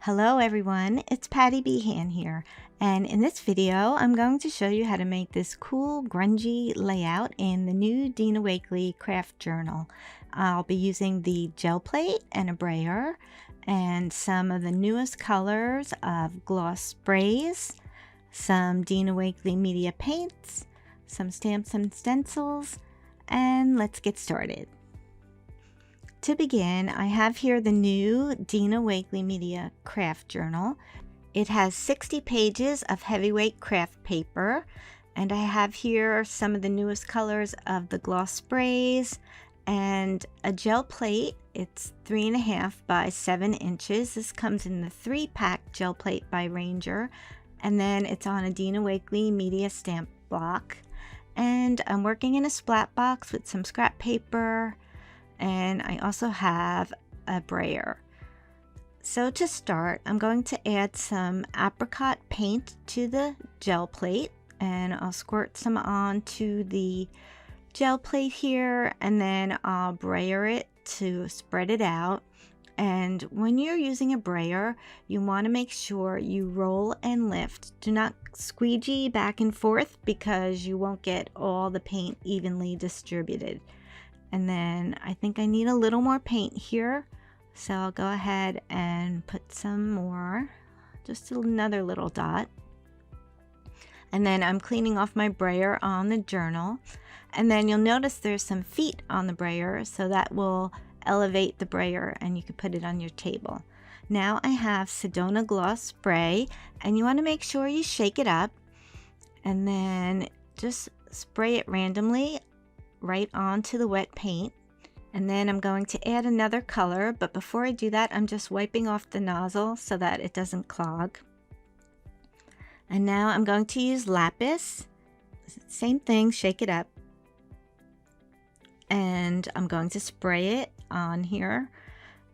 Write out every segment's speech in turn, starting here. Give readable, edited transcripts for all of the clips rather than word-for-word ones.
Hello everyone, it's Patty Behan here, and in this video I'm going to show you how to make this cool grungy layout in the new Dina Wakley craft journal. I'll be using the gel plate and a brayer and some of the newest colors of gloss sprays, some Dina Wakley media paints, some stamps and stencils, and let's get started. To begin, I have here the new Dina Wakley Media Craft Journal. It has 60 pages of heavyweight craft paper, and I have here some of the newest colors of the gloss sprays and a gel plate. It's 3.5 by 7 inches. This comes in the 3-pack gel plate by Ranger, and then it's on a Dina Wakley Media stamp block. And I'm working in a splat box with some scrap paper, and I also have a brayer. So to start, I'm going to add some apricot paint to the gel plate, and I'll squirt some onto the gel plate here, and then I'll brayer it to spread it out. And when you're using a brayer, you want to make sure you roll and lift. Do not squeegee back and forth because you won't get all the paint evenly distributed. And then I think I need a little more paint here, so I'll go ahead and put some more, just another little dot. And then I'm cleaning off my brayer on the journal, and then you'll notice there's some feet on the brayer, so that will elevate the brayer and you can put it on your table. Now I have Sedona gloss spray, and you want to make sure you shake it up and then just spray it randomly right onto the wet paint. And then I'm going to add another color, but before I do that, I'm just wiping off the nozzle so that it doesn't clog. And now I'm going to use lapis. Same thing, shake it up. And I'm going to spray it on here.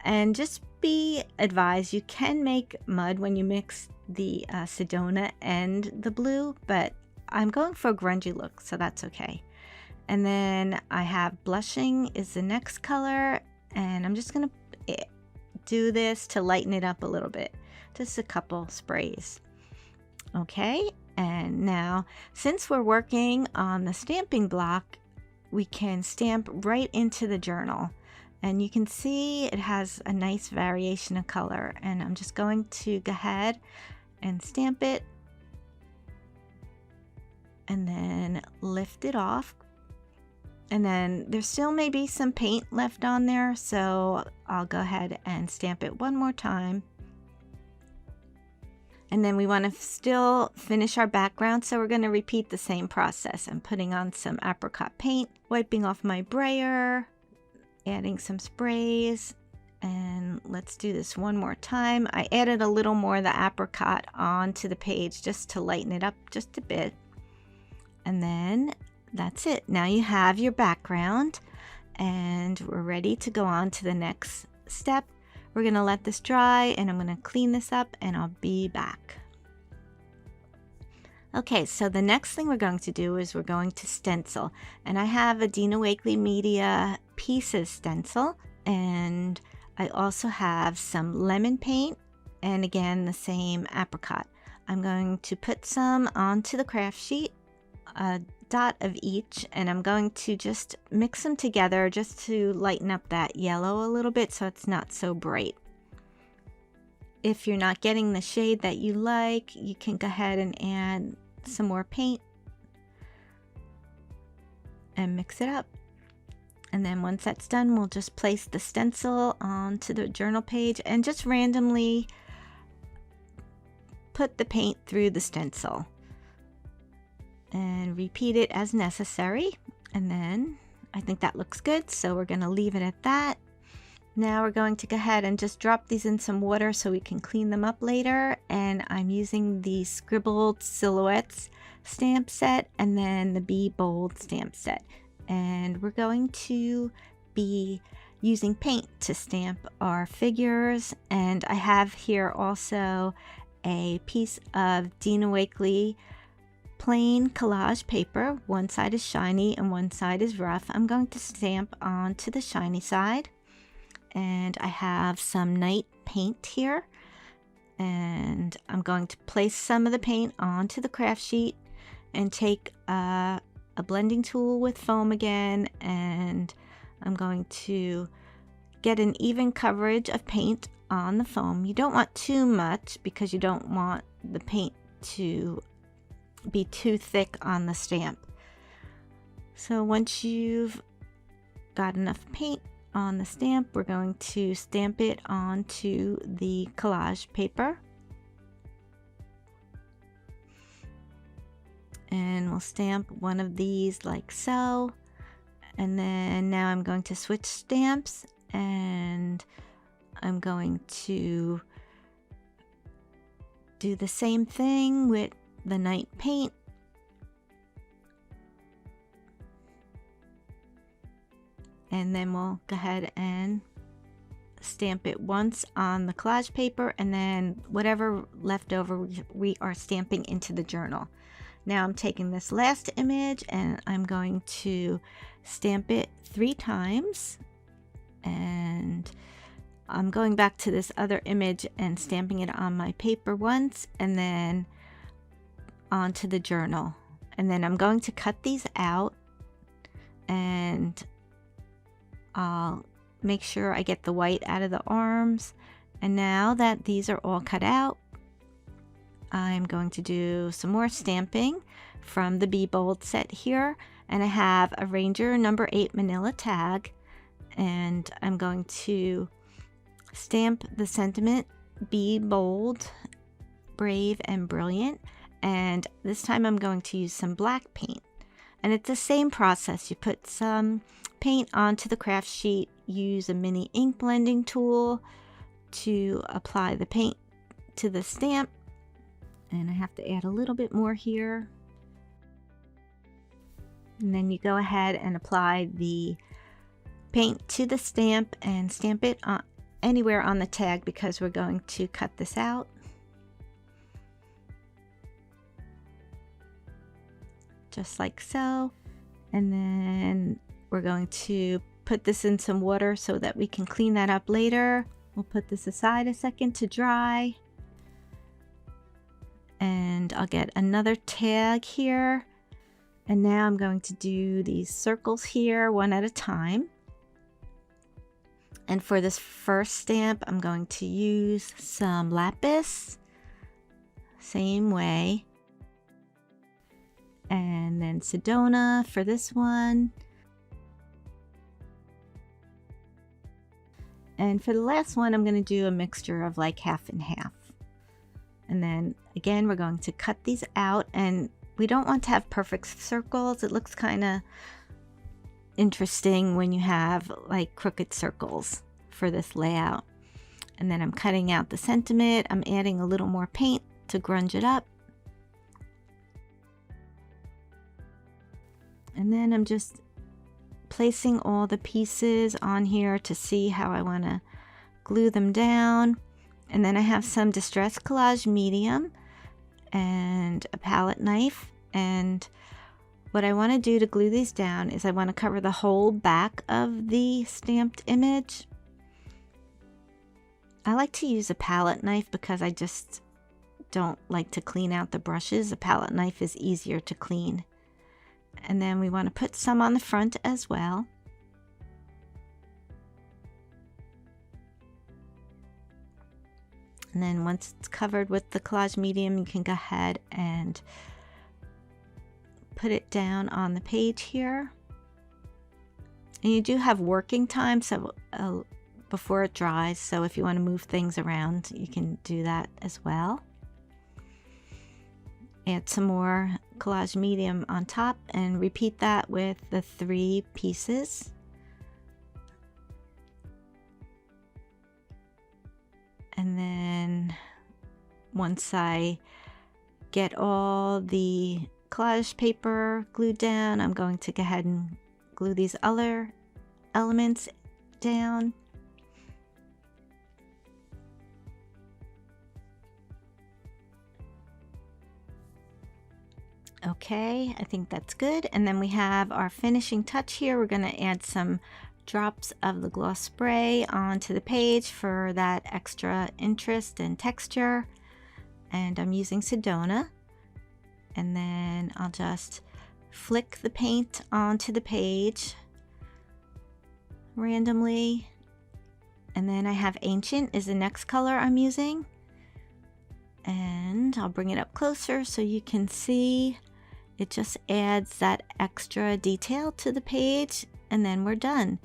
And just be advised, you can make mud when you mix the Sedona and the blue, but I'm going for a grungy look, so that's okay. And then I have blushing is the next color, and I'm just going to do this to lighten it up a little bit, just a couple sprays. Okay, and now since we're working on the stamping block, we can stamp right into the journal, and you can see it has a nice variation of color, and I'm just going to go ahead and stamp it and then lift it off. And then there still may be some paint left on there, so I'll go ahead and stamp it one more time. And then we want to still finish our background, so we're going to repeat the same process. I'm putting on some apricot paint, wiping off my brayer, adding some sprays, and let's do this one more time. I added a little more of the apricot onto the page just to lighten it up just a bit. And then that's it. Now you have your background, and we're ready to go on to the next step. We're going to let this dry, and I'm going to clean this up, and I'll be back. Okay, so the next thing we're going to do is we're going to stencil, and I have a Dina Wakley Media Pieces stencil, and I also have some lemon paint, and again the same apricot. I'm going to put some onto the craft sheet, a dot of each, and I'm going to just mix them together just to lighten up that yellow a little bit so it's not so bright. If you're not getting the shade that you like, you can go ahead and add some more paint and mix it up. And then once that's done, we'll just place the stencil onto the journal page and just randomly put the paint through the stencil and repeat it as necessary. And then I think that looks good, so we're going to leave it at that. Now we're going to go ahead and just drop these in some water so we can clean them up later. And I'm using the Scribbled Silhouettes stamp set and then the Be Bold stamp set. And we're going to be using paint to stamp our figures. And I have here also a piece of Dina Wakley plain collage paper. One side is shiny and one side is rough. I'm going to stamp onto the shiny side, and I have some night paint here, And I'm going to place some of the paint onto the craft sheet and take a blending tool with foam again, and I'm going to get an even coverage of paint on the foam. You don't want too much because you don't want the paint to be too thick on the stamp. So once you've got enough paint on the stamp, we're going to stamp it onto the collage paper. And we'll stamp one of these like so. And then now I'm going to switch stamps, and I'm going to do the same thing with the night paint. And then we'll go ahead and stamp it once on the collage paper, and then whatever left over we are stamping into the journal. Now I'm taking this last image and I'm going to stamp it 3 times, and I'm going back to this other image and stamping it on my paper once and then onto the journal. And then I'm going to cut these out, and I'll make sure I get the white out of the arms. And now that these are all cut out, I'm going to do some more stamping from the Be Bold set here, and I have a Ranger number 8 manila tag, and I'm going to stamp the sentiment Be Bold, Brave and Brilliant, and this time I'm going to use some black paint. And it's the same process. You put some paint onto the craft sheet, use a mini ink blending tool to apply the paint to the stamp, and I have to add a little bit more here. And then you go ahead and apply the paint to the stamp and stamp it on anywhere on the tag because we're going to cut this out. Just like so. And then we're going to put this in some water so that we can clean that up later. We'll put this aside a second to dry. And I'll get another tag here. And now I'm going to do these circles here one at a time. And for this first stamp, I'm going to use some lapis, same way. And then Sedona for this one. And for the last one, I'm going to do a mixture of like half and half. And then again, we're going to cut these out, and we don't want to have perfect circles. It looks kind of interesting when you have like crooked circles for this layout. And then I'm cutting out the sentiment. I'm adding a little more paint to grunge it up. And then I'm just placing all the pieces on here to see how I want to glue them down. And then I have some Distress Collage Medium and a palette knife. And what I want to do to glue these down is I want to cover the whole back of the stamped image. I like to use a palette knife because I just don't like to clean out the brushes. A palette knife is easier to clean. And then we want to put some on the front as well. And then once it's covered with the collage medium, you can go ahead and put it down on the page here. And you do have working time so before it dries, so if you want to move things around, you can do that as well. Add some more collage medium on top and repeat that with the 3 pieces. And then once I get all the collage paper glued down, I'm going to go ahead and glue these other elements down. Okay, I think that's good. And then we have our finishing touch here. We're going to add some drops of the gloss spray onto the page for that extra interest and texture. And I'm using Sedona. And then I'll just flick the paint onto the page randomly. And then I have Ancient is the next color I'm using. And I'll bring it up closer so you can see. It just adds that extra detail to the page, and then we're done.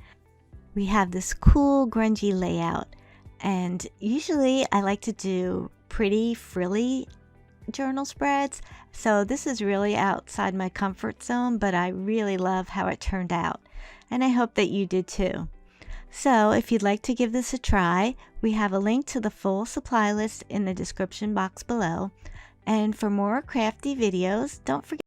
We have this cool grungy layout, and usually I like to do pretty frilly journal spreads, so this is really outside my comfort zone, but I really love how it turned out, and I hope that you did too. So if you'd like to give this a try, we have a link to the full supply list in the description box below, and for more crafty videos, don't forget